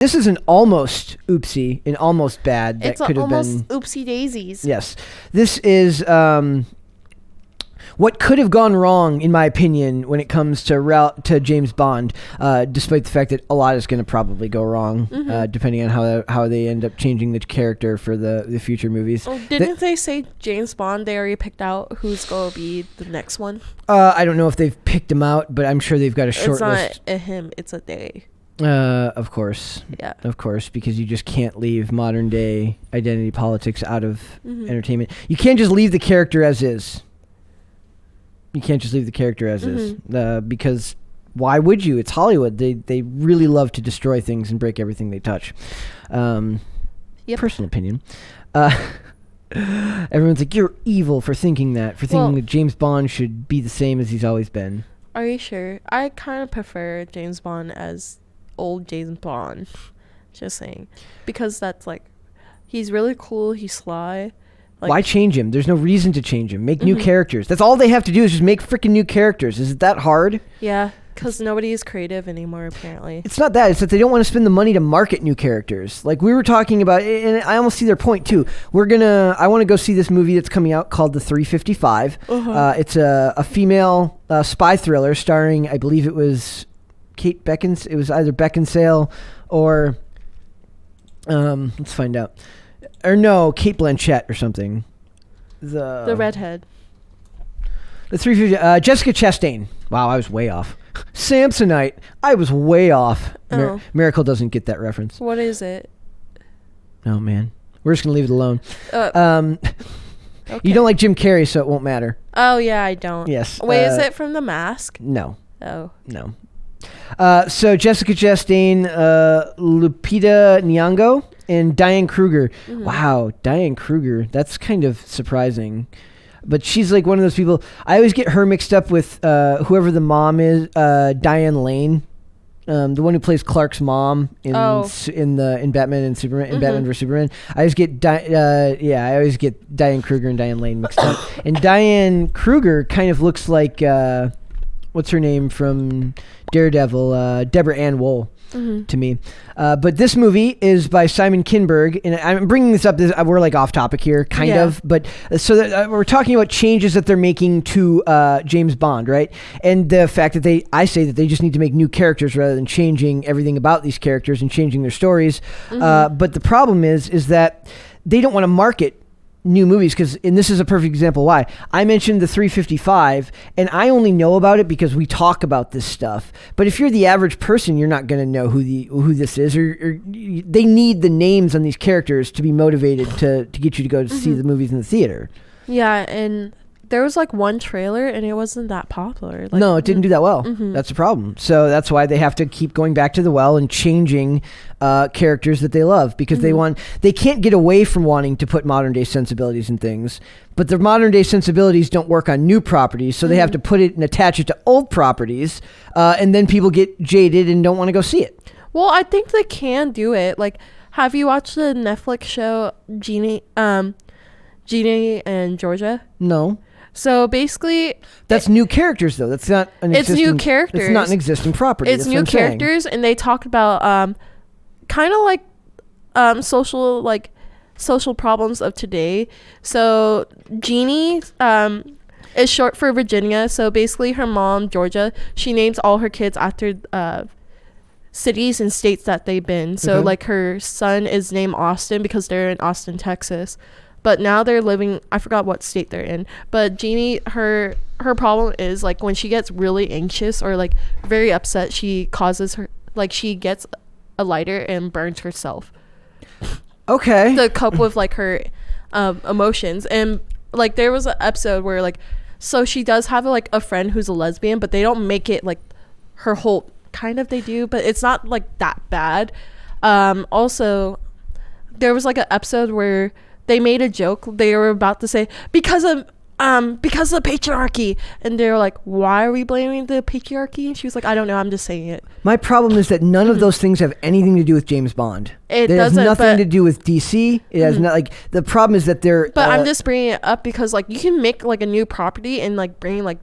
This is an almost oopsie, an almost bad. That It's could have been almost oopsie daisies. Yes. This is what could have gone wrong, in my opinion, when it comes to James Bond, despite the fact that a lot is going to probably go wrong, depending on how they end up changing the character for the future movies. Oh, didn't they say James Bond, they already picked out who's going to be the next one? I don't know if they've picked him out, but I'm sure they've got a short list. It's not a him, it's a they. Of course. Yeah. Of course, because you just can't leave modern day identity politics out of entertainment. You can't just leave the character as is. You can't just leave the character as is. Because why would you? It's Hollywood. They really love to destroy things and break everything they touch. Personal opinion. Everyone's like, you're evil for thinking that, that James Bond should be the same as he's always been. Are you sure? I kind of prefer James Bond as old James Bond. Just saying. Because that's like, he's really cool, he's sly. Like, why change him? There's no reason to change him. Make new characters. That's all they have to do is just make freaking new characters. Is it that hard? Yeah, because nobody is creative anymore, apparently. It's not that. It's that they don't want to spend the money to market new characters. Like we were talking about, and I almost see their point too. I want to go see this movie that's coming out called The 355. It's a female spy thriller starring, I believe it was Kate Beckinsale. It was either Beckinsale or, let's find out. Or no, Kate Blanchett or something. The redhead. The 350. Jessica Chastain. Wow, I was way off. Samsonite. I was way off. Miracle doesn't get that reference. What is it? Oh, man. We're just going to leave it alone. Okay. You don't like Jim Carrey, so it won't matter. Oh, yeah, I don't. Yes. Wait, is it from The Mask? No. Oh. No. So Jessica Chastain, Lupita Nyong'o, and Diane Kruger. Wow, Diane Kruger. That's kind of surprising. But she's like one of those people. I always get her mixed up with whoever the mom is, Diane Lane, the one who plays Clark's mom in Batman and Superman, in Batman vs Superman. I always get Diane Kruger and Diane Lane mixed up. And Diane Kruger kind of looks like what's her name from Daredevil, Deborah Ann Woll. To me. But this movie is by Simon Kinberg, and I'm bringing this up, we're like off topic here, kind of, but so that, we're talking about changes that they're making to James Bond, right? And the fact that I say that they just need to make new characters rather than changing everything about these characters and changing their stories. But the problem is that they don't want to market new movies, and this is a perfect example why. I mentioned the 355, and I only know about it because we talk about this stuff. But if you're the average person, you're not going to know who this is, or they need the names on these characters to be motivated to get you to go to see the movies in the theater. Yeah, and there was like one trailer, and it wasn't that popular. Like, no, it didn't do that well. That's the problem. So that's why they have to keep going back to the well and changing characters that they love, because they can't get away from wanting to put modern day sensibilities in things, but the modern day sensibilities don't work on new properties, so they have to put it and attach it to old properties, and then people get jaded and don't want to go see it. Well, I think they can do it. Like, have you watched the Netflix show Jeannie and Georgia? No. So basically, that's new characters though. That's not an existing. It's new characters. It's not an existing property. It's new characters, and they talk about kind of like social problems of today. So Jeannie is short for Virginia. So basically, her mom Georgia, she names all her kids after cities and states that they've been. So like her son is named Austin because they're in Austin, Texas. But now they're living, I forgot what state they're in. But Jeannie, her problem is like when she gets really anxious or like very upset, she gets a lighter and burns herself. Okay. To cope with like her emotions. And like there was an episode where like, so she does have like a friend who's a lesbian, but they don't make it like her whole, kind of they do, but it's not like that bad. Also, there was like an episode where they made a joke. They were about to say because of the patriarchy, and they were like, "Why are we blaming the patriarchy?" And she was like, "I don't know. I'm just saying it." My problem is that none of those things have anything to do with James Bond. It has nothing to do with DC. It has not like the problem is that they're. But I'm just bringing it up because like you can make like a new property and like bring like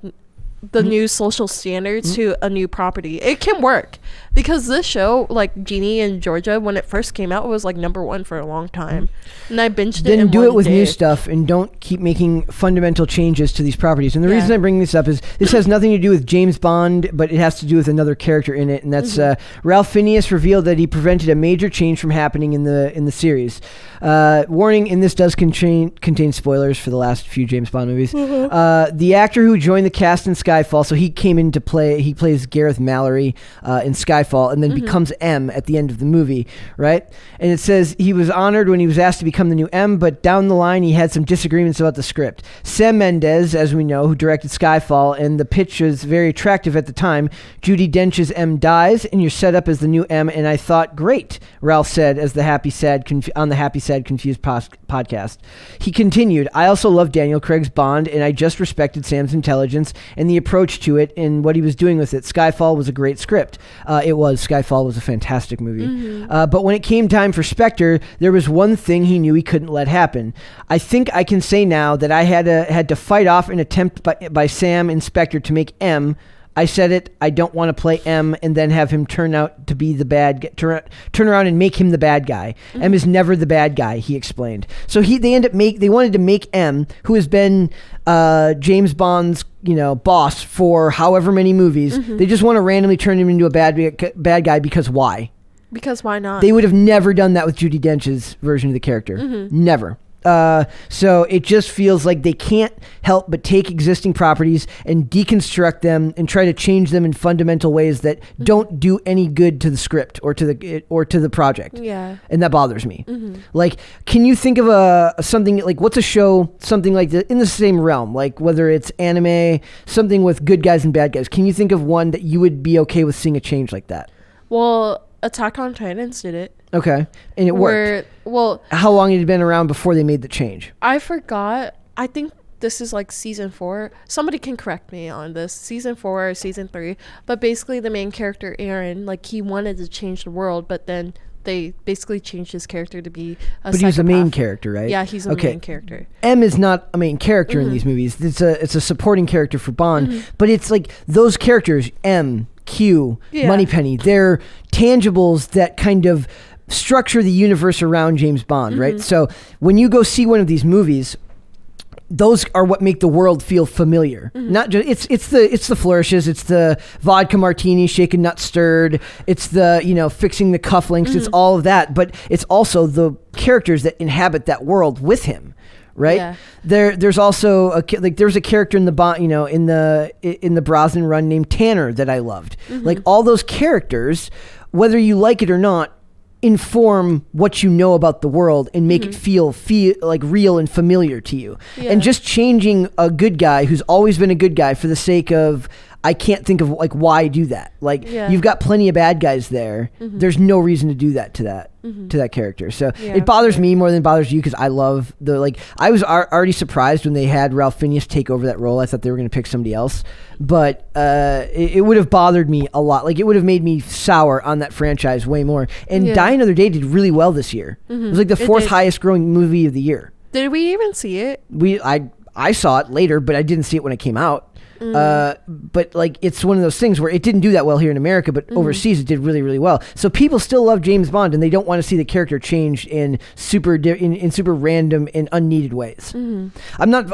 the new social standards to a new property. It can work because this show, like Jeannie and Georgia, when it first came out, was like #1 for a long time, and I binged it. Then do it with day. new stuff and don't keep making fundamental changes to these properties. And the reason I bring this up is this has nothing to do with James Bond, but it has to do with another character in it, and that's Ralph Fiennes revealed that he prevented a major change from happening in the series. Warning: and this does contain spoilers for the last few James Bond movies. The actor who joined the cast in Skyfall, so he came into play. He plays Gareth Mallory in Skyfall, and then becomes M at the end of the movie, right? And it says he was honored when he was asked to become the new M, but down the line he had some disagreements about the script. Sam Mendes, as we know, who directed Skyfall, and the pitch was very attractive at the time. Judi Dench's M dies, and you're set up as the new M, and I thought, great, Ralph said as the Happy Sad Confused podcast. He continued, I also love Daniel Craig's Bond, and I just respected Sam's intelligence and the approach to it and what he was doing with it. Skyfall was a great script. Skyfall was a fantastic movie. But when it came time for Spectre, there was one thing he knew he couldn't let happen. I think I can say now that I had to fight off an attempt by Sam and Spectre to make M. I said it. I don't want to play M and then have him turn out to be the turn around and make him the bad guy. M is never the bad guy, he explained. So they wanted to make M, who has been James Bond's boss for however many movies. They just want to randomly turn him into a bad guy because why? Because why not? They would have never done that with Judi Dench's version of the character. Never. So it just feels like they can't help but take existing properties and deconstruct them and try to change them in fundamental ways that don't do any good to the script or to the project. Yeah. And that bothers me. Like, can you think of something like, what's a show, something like in the same realm, like whether it's anime, something with good guys and bad guys? Can you think of one that you would be okay with seeing a change like that? Well, Attack on Titans did it. Okay. And it worked. Well, how long had it been around before they made the change? I forgot. I think this is like season 4. Somebody can correct me on this. Season 4 or season 3. But basically the main character, Aaron, like he wanted to change the world, but then they basically changed his character to be a But psychopath. he's a main character, right? Yeah, he's a main character. M is not a main character in these movies. It's a supporting character for Bond. But it's like those characters, M, Q, Moneypenny, they're tangibles that kind of structure the universe around James Bond, right? So when you go see one of these movies, those are what make the world feel familiar. Not just it's the flourishes, it's the vodka martini shaken not stirred, it's the fixing the cufflinks, it's all of that, but it's also the characters that inhabit that world with him. Right. Yeah. There's also there's a character in the in the Brosnan run named Tanner that I loved. Like all those characters, whether you like it or not, inform what you know about the world and make it feel like real and familiar to you. Yeah. And just changing a good guy who's always been a good guy for the sake of, I can't think of like why do that. Like you've got plenty of bad guys there. There's no reason to do that to that character. So it bothers me more than it bothers you because I love I was already surprised when they had Ralph Fiennes take over that role. I thought they were going to pick somebody else, but it would have bothered me a lot. Like it would have made me sour on that franchise way more. And Die Another Day did really well this year. It was like the 4th highest growing movie of the year. Did we even see it? I saw it later, but I didn't see it when it came out. But like it's one of those things where it didn't do that well here in America, but overseas it did really, really well. So people still love James Bond, and they don't want to see the character change in super random and unneeded ways. I'm not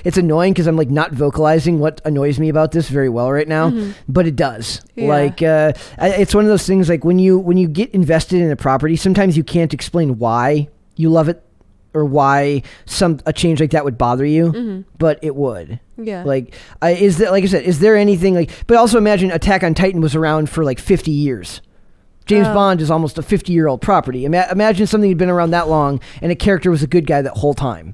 it's annoying because I'm like not vocalizing what annoys me about this very well right now, but it does. It's one of those things like when you get invested in a property, sometimes you can't explain why you love it or why a change like that would bother you, but it would. Yeah. Like I said, is there anything but also imagine Attack on Titan was around for like 50 years. James Bond is almost a 50-year-old property. Imagine something had been around that long and a character was a good guy that whole time.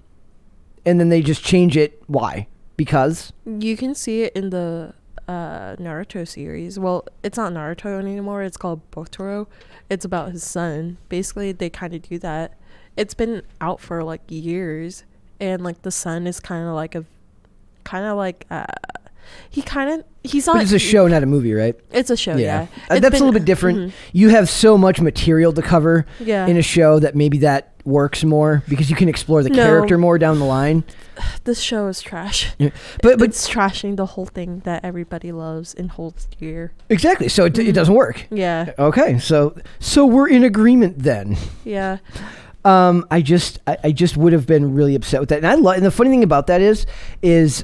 And then they just change it. Why? Because? You can see it in the Naruto series. Well, it's not Naruto anymore. It's called Botoro. It's about his son. Basically, they kind of do that. It's been out for like years, and like the son is he's on. But it's a show, not a movie, right? It's a show, yeah. That's a little bit different. You have so much material to cover in a show that maybe that works more because you can explore the No. character more down the line. This show is trash. Yeah. But It's trashing the whole thing that everybody loves and holds dear. exactly. So it doesn't work. Yeah. Okay. So we're in agreement then. Yeah. I just would have been really upset with that. And the funny thing about that is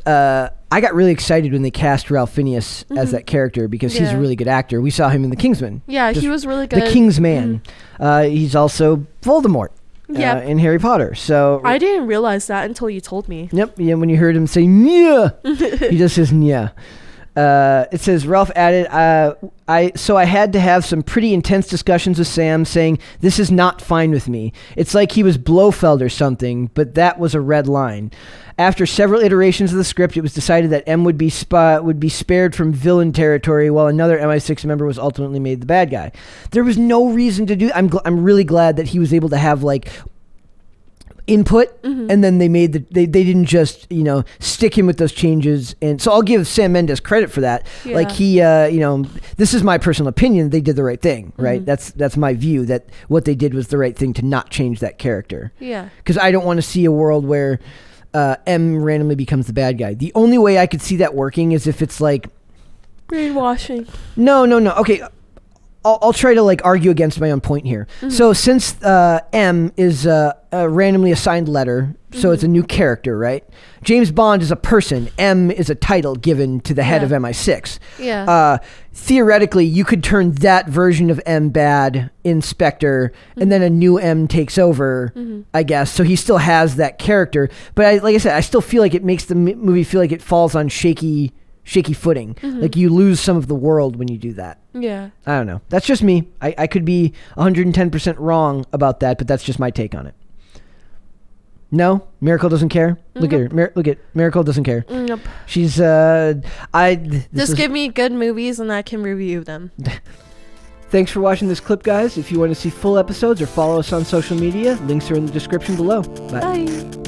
I got really excited when they cast Ralph Fiennes as that character because he's a Yeah. really good actor. We saw him in The Kingsman. Yeah, he was really good. The King's Man. He's also Voldemort. Yeah. In Harry Potter. So I didn't realize that until you told me. Yep. Yeah. When you heard him say "nya," he just says "nya." It says Ralph added, I had to have some pretty intense discussions with Sam saying this is not fine with me. It's like he was Blofeld or something, but that was a red line. After several iterations of the script, it was decided that M would be spared from villain territory, while another MI6 member was ultimately made the bad guy. There was no reason to do. I'm really glad that he was able to have like input, and then they didn't just stick him with those changes. And so I'll give Sam Mendes credit for that. Yeah. Like he this is my personal opinion, they did the right thing, right? That's my view, that what they did was the right thing to not change that character. Yeah. Because I don't want to see a world where M randomly becomes the bad guy. The only way I could see that working is if it's like brainwashing. No. Okay, I'll try to like argue against my own point here. So since M is a randomly assigned letter, so it's a new character, right? James Bond is a person. M is a title given to the head of MI6. Yeah. Theoretically, you could turn that version of M bad, Inspector, and then a new M takes over, I guess. So he still has that character. But like I said, I still feel like it makes the movie feel like it falls on shaky footing. Like you lose some of the world when you do that. Yeah. I don't know. That's just me. I could be 110% wrong about that, but that's just my take on it. No? Miracle doesn't care? Look at her. Look at Miracle doesn't care. Nope. She's Just give me good movies and I can review them. Thanks for watching this clip, guys. If you want to see full episodes or follow us on social media, links are in the description below. Bye. Bye.